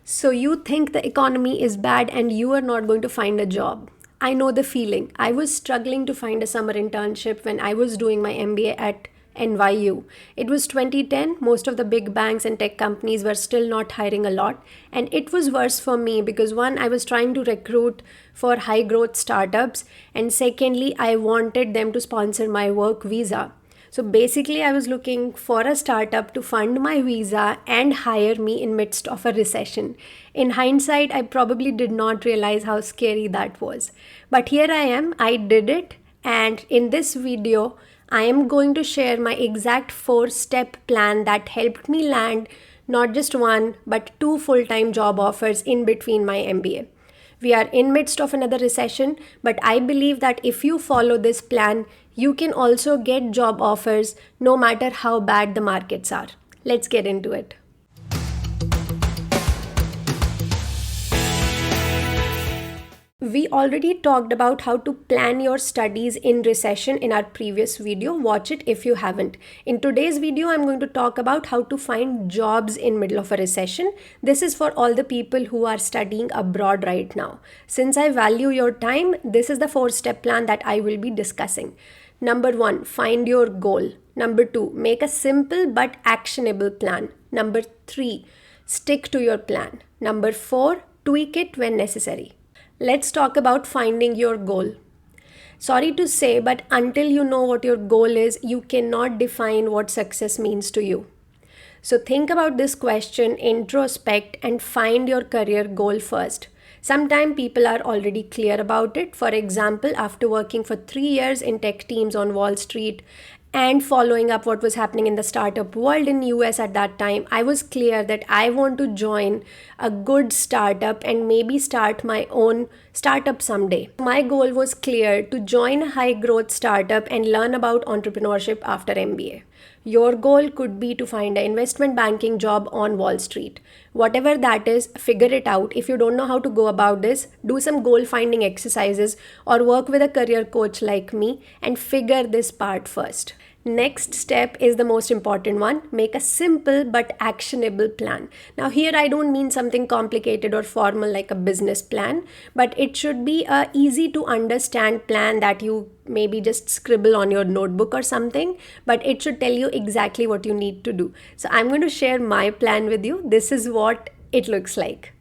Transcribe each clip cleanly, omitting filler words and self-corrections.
So you think the economy is bad and you are not going to find a job. I know the feeling. I was struggling to find a summer internship when I was doing my MBA at NYU. It was 2010, most of the big banks and tech companies were still not hiring a lot, and it was worse for me because one, I was trying to recruit for high growth startups, and secondly, I wanted them to sponsor my work visa. So basically, I was looking for a startup to fund my visa and hire me in midst of a recession. In hindsight, I probably did not realize how scary that was. But here I am, I did it, and in this video, I am going to share my exact 4-step plan that helped me land not just one but 2 full-time job offers in between my MBA. We are in midst of another recession, but I believe that if you follow this plan, you can also get job offers no matter how bad the markets are. Let's get into it. We already talked about how to plan your studies in recession in our previous video. Watch it if you haven't. In today's video, I'm going to talk about how to find jobs in middle of a recession. This is for all the people who are studying abroad right now. Since I value your time, this is the 4-step plan that I will be discussing. Number 1, find your goal. Number 2, make a simple but actionable plan. Number 3, stick to your plan. Number 4, tweak it when necessary. Let's talk about finding your goal. Sorry to say, but until you know what your goal is, you cannot define what success means to you. So think about this question, introspect, and find your career goal first. Sometimes people are already clear about it. For example, after working for 3 years in tech teams on Wall Street and following up what was happening in the startup world in US at that time, I was clear that I want to join a good startup and maybe start my own startup someday. My goal was clear, to join a high growth startup and learn about entrepreneurship after MBA. Your goal could be to find an investment banking job on Wall Street. Whatever that is, figure it out. If you don't know how to go about this, do some goal finding exercises or work with a career coach like me and figure this part first. Next step is the most important one. Make a simple but actionable plan. Now here I don't mean something complicated or formal like a business plan, but it should be a easy to understand plan that you maybe just scribble on your notebook or something, but it should tell you exactly what you need to do. So I'm going to share my plan with you. This is what it looks like.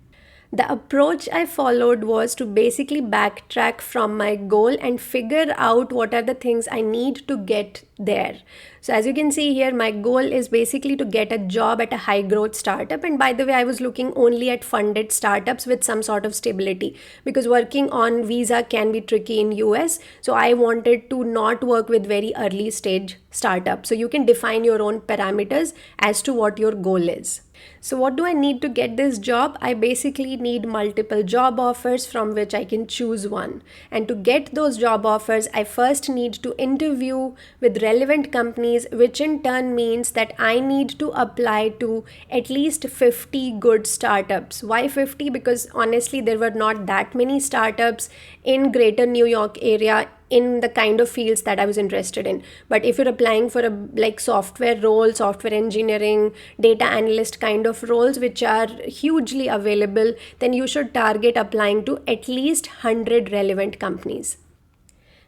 The approach I followed was to basically backtrack from my goal and figure out what are the things I need to get there. So as you can see here, my goal is basically to get a job at a high growth startup. And by the way, I was looking only at funded startups with some sort of stability because working on visa can be tricky in US. So I wanted to not work with very early stage startups. So you can define your own parameters as to what your goal is. So what do I need to get this job? I basically need multiple job offers from which I can choose one. And to get those job offers, I first need to interview with relevant companies, which in turn means that I need to apply to at least 50 good startups. Why 50? Because honestly, there were not that many startups in greater New York area in the kind of fields that I was interested in. But if you're applying for a software role, software engineering, data analyst kind of roles, which are hugely available, then you should target applying to at least 100 relevant companies.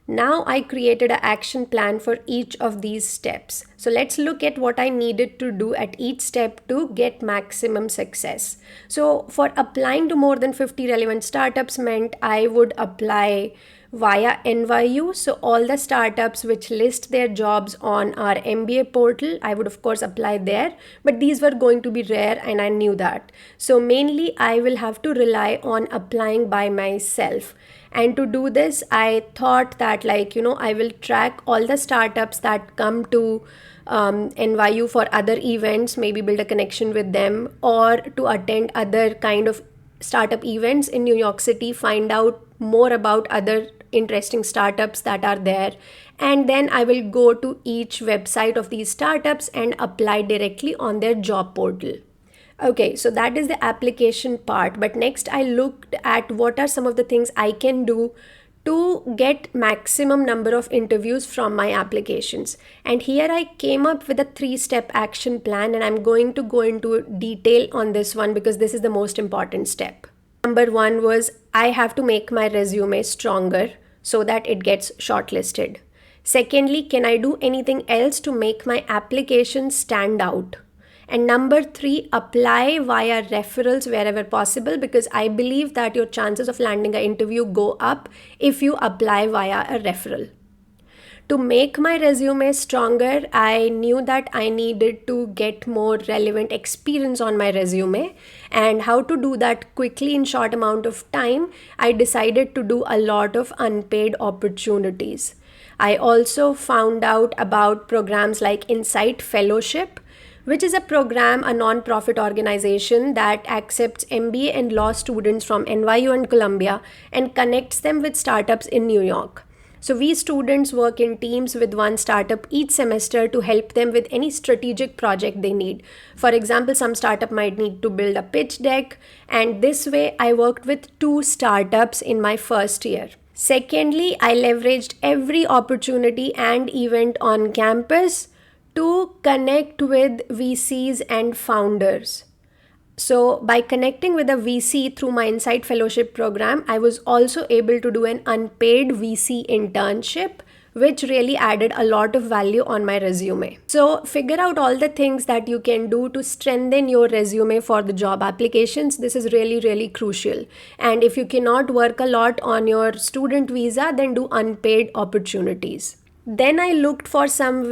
Now I created an action plan for each of these steps. So let's look at what I needed to do at each step to get maximum success. So for applying to more than 50 relevant startups meant I would apply via NYU. So all the startups which list their jobs on our MBA portal, I would of course apply there, but these were going to be rare and I knew that. So mainly I will have to rely on applying by myself. And to do this, I thought that I will track all the startups that come to NYU for other events, maybe build a connection with them or to attend other kind of startup events in New York City, find out more about other interesting startups that are there, and then I will go to each website of these startups and apply directly on their job portal. Okay, so that is the application part, but next I looked at what are some of the things I can do to get maximum number of interviews from my applications. And here I came up with a 3-step action plan, and I'm going to go into detail on this one because this is the most important step. Number 1 was I have to make my resume stronger so that it gets shortlisted. Secondly, can I do anything else to make my application stand out? And number 3, apply via referrals wherever possible, because I believe that your chances of landing an interview go up if you apply via a referral. To make my resume stronger, I knew that I needed to get more relevant experience on my resume, and how to do that quickly in short amount of time, I decided to do a lot of unpaid opportunities. I also found out about programs like Insight Fellowship, which is a program, a non-profit organization that accepts MBA and law students from NYU and Columbia and connects them with startups in New York. So we students work in teams with one startup each semester to help them with any strategic project they need. For example, some startup might need to build a pitch deck, and this way I worked with 2 startups in my first year. Secondly, I leveraged every opportunity and event on campus to connect with VCs and founders. So by connecting with a VC through my Insight Fellowship program, I was also able to do an unpaid VC internship, which really added a lot of value on my resume. So figure out all the things that you can do to strengthen your resume for the job applications. This is really, really crucial. And if you cannot work a lot on your student visa, then do unpaid opportunities. Then I looked for some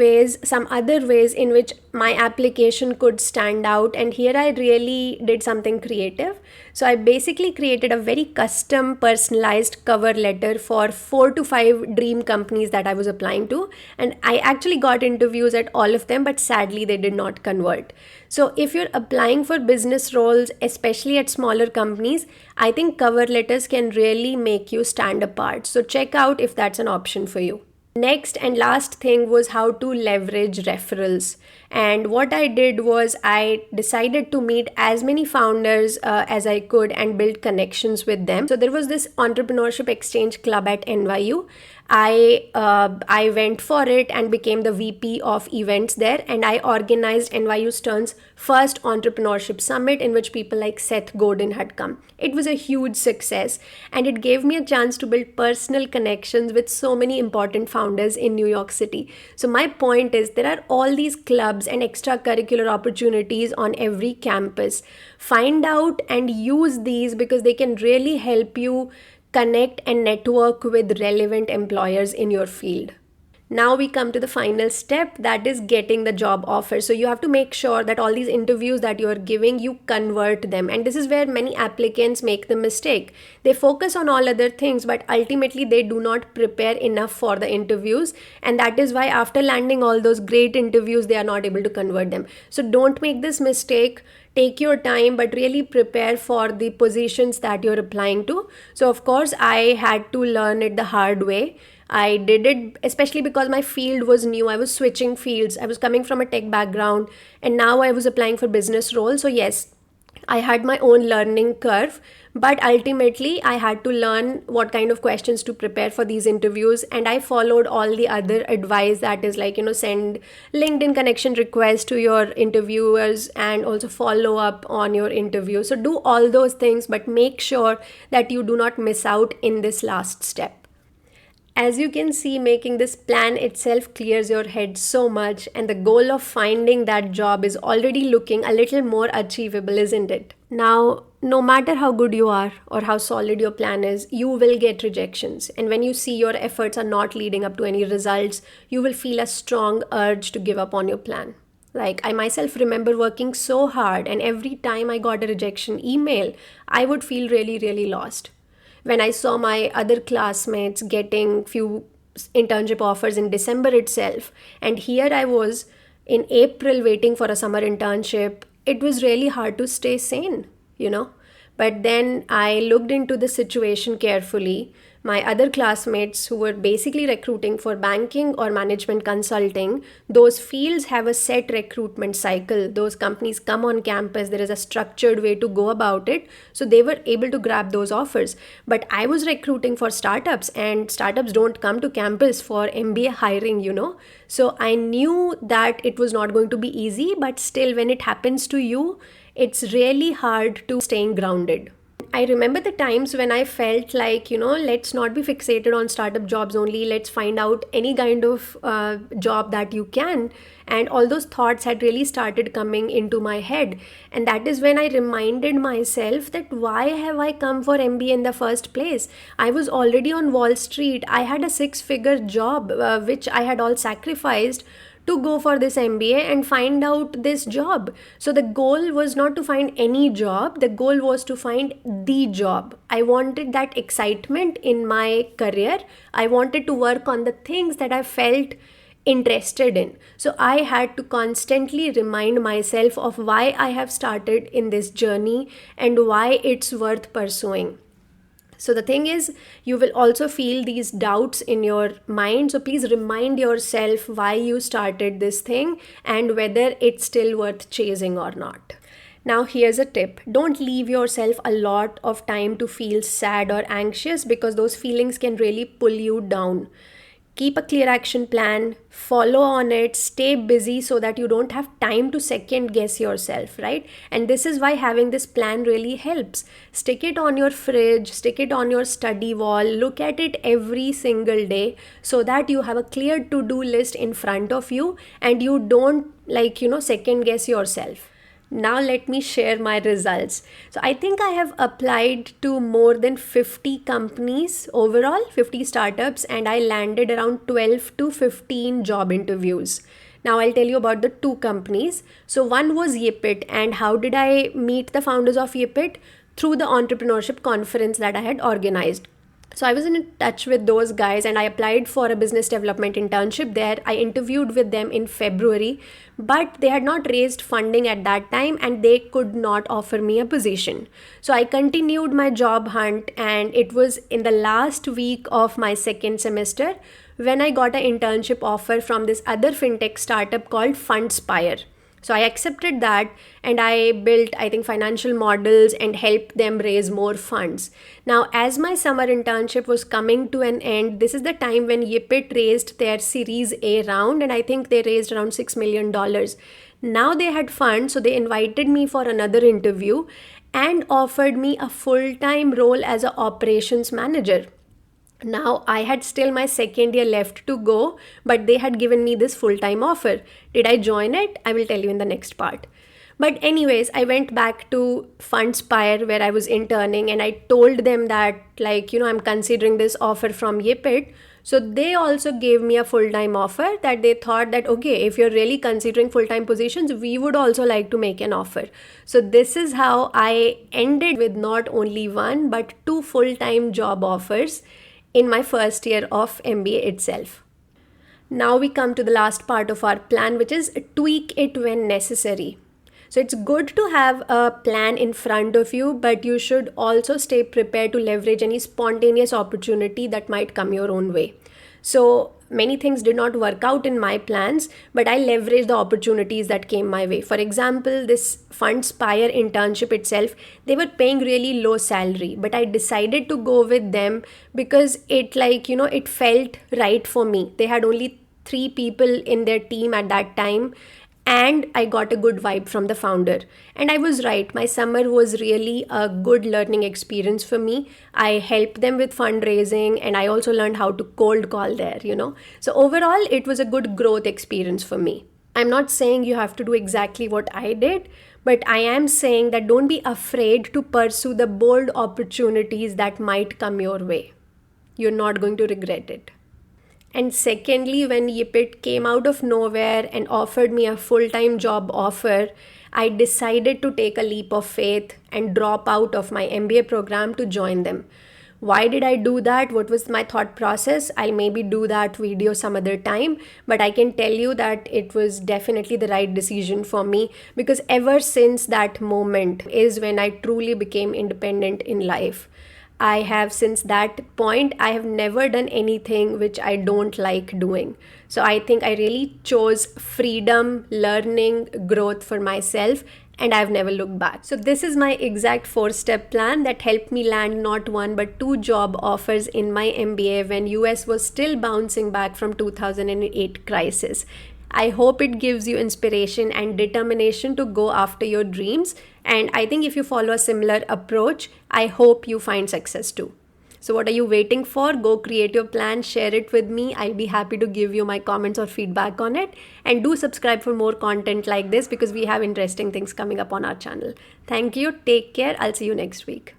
other ways in which my application could stand out, and here I really did something creative. So I basically created a very custom personalized cover letter for 4 to 5 dream companies that I was applying to, and I actually got interviews at all of them, but sadly they did not convert. So if you're applying for business roles, especially at smaller companies, I think cover letters can really make you stand apart. So check out if that's an option for you. Next and last thing was how to leverage referrals. And what I did was I decided to meet as many founders as I could and build connections with them. So there was this entrepreneurship exchange club at NYU. I went for it and became the VP of events there, and I organized NYU Stern's first entrepreneurship summit, in which people like Seth Godin had come. It was a huge success, and it gave me a chance to build personal connections with so many important founders in New York City. So my point is, there are all these clubs and extracurricular opportunities on every campus. Find out and use these, because they can really help you connect and network with relevant employers in your field. Now we come to the final step, that is getting the job offer. So you have to make sure that all these interviews that you are giving, you convert them. And this is where many applicants make the mistake. They focus on all other things, but ultimately they do not prepare enough for the interviews. And that is why after landing all those great interviews, they are not able to convert them. So don't make this mistake. Take your time, but really prepare for the positions that you're applying to. So of course, I had to learn it the hard way. I did it especially because my field was new. I was switching fields. I was coming from a tech background, and now I was applying for business roles. So yes, I had my own learning curve, but ultimately I had to learn what kind of questions to prepare for these interviews, and I followed all the other advice, that is like, send LinkedIn connection requests to your interviewers and also follow up on your interview. So do all those things, but make sure that you do not miss out in this last step. As you can see, making this plan itself clears your head so much, and the goal of finding that job is already looking a little more achievable, isn't it? Now, no matter how good you are or how solid your plan is, you will get rejections. And when you see your efforts are not leading up to any results, you will feel a strong urge to give up on your plan. Like, I myself remember working so hard, and every time I got a rejection email, I would feel really, really lost. When I saw my other classmates getting few internship offers in December itself, and here I was in April waiting for a summer internship, it was really hard to stay sane, But then I looked into the situation carefully. My other classmates who were basically recruiting for banking or management consulting, those fields have a set recruitment cycle. Those companies come on campus, there is a structured way to go about it. So they were able to grab those offers. But I was recruiting for startups, and startups don't come to campus for MBA hiring. So I knew that it was not going to be easy, but still, when it happens to you, it's really hard to staying grounded. I remember the times when I felt like, let's not be fixated on startup jobs only. Let's find out any kind of job that you can. And all those thoughts had really started coming into my head. And that is when I reminded myself that why have I come for MBA in the first place? I was already on Wall Street. I had a six-figure job, which I had all sacrificed to go for this MBA and find out this job. So the goal was not to find any job, the goal was to find the job. I wanted that excitement in my career. I wanted to work on the things that I felt interested in. So I had to constantly remind myself of why I have started in this journey and why it's worth pursuing. So the thing is, you will also feel these doubts in your mind. So please remind yourself why you started this thing and whether it's still worth chasing or not. Now, here's a tip. Don't leave yourself a lot of time to feel sad or anxious, because those feelings can really pull you down. Keep a clear action plan, follow on it, stay busy so that you don't have time to second guess yourself, right? And this is why having this plan really helps. Stick it on your fridge, stick it on your study wall, look at it every single day so that you have a clear to-do list in front of you and you don't second guess yourself. Now let me share my results. So I think I have applied to more than 50 companies overall, 50 startups, and I landed around 12 to 15 job interviews. Now I'll tell you about the two companies. So one was Yipit, and how did I meet the founders of Yipit? Through the entrepreneurship conference that I had organized. So I was in touch with those guys and I applied for a business development internship there. I interviewed with them in February, but they had not raised funding at that time and they could not offer me a position. So I continued my job hunt, and it was in the last week of my second semester when I got an internship offer from this other fintech startup called Fundspire. So I accepted that and I built, financial models and helped them raise more funds. Now, as my summer internship was coming to an end, this is the time when Yipit raised their Series A round, and I think they raised around $6 million. Now they had funds, so they invited me for another interview and offered me a full-time role as an operations manager. Now, I had still my second year left to go, but they had given me this full-time offer. Did I join it? I will tell you in the next part. But anyways, I went back to Fundspire where I was interning and I told them that I'm considering this offer from Yipit. So they also gave me a full-time offer that they thought that, okay, if you're really considering full-time positions, we would also like to make an offer. So this is how I ended with not only one, but two full-time job offers in my first year of MBA itself. Now we come to the last part of our plan, which is tweak it when necessary. So it's good to have a plan in front of you, but you should also stay prepared to leverage any spontaneous opportunity that might come your own way. So many things did not work out in my plans, but I leveraged the opportunities that came my way. For example, this Fundspire internship itself, they were paying really low salary, but I decided to go with them because it felt right for me. They had only 3 people in their team at that time, and I got a good vibe from the founder. And I was right. My summer was really a good learning experience for me. I helped them with fundraising and I also learned how to cold call there. So overall, it was a good growth experience for me. I'm not saying you have to do exactly what I did, but I am saying that don't be afraid to pursue the bold opportunities that might come your way. You're not going to regret it. And secondly, when Yipit came out of nowhere and offered me a full-time job offer, I decided to take a leap of faith and drop out of my MBA program to join them. Why did I do that? What was my thought process? I'll maybe do that video some other time, but I can tell you that it was definitely the right decision for me, because ever since that moment is when I truly became independent in life. I have, since that point, I have never done anything which I don't like doing. So I think I really chose freedom, learning, growth for myself, and I've never looked back. So this is my exact 4-step plan that helped me land not one but 2 job offers in my MBA when US was still bouncing back from 2008 crisis. I hope it gives you inspiration and determination to go after your dreams. And I think if you follow a similar approach, I hope you find success too. So what are you waiting for? Go create your plan, share it with me. I'll be happy to give you my comments or feedback on it. And do subscribe for more content like this, because we have interesting things coming up on our channel. Thank you. Take care. I'll see you next week.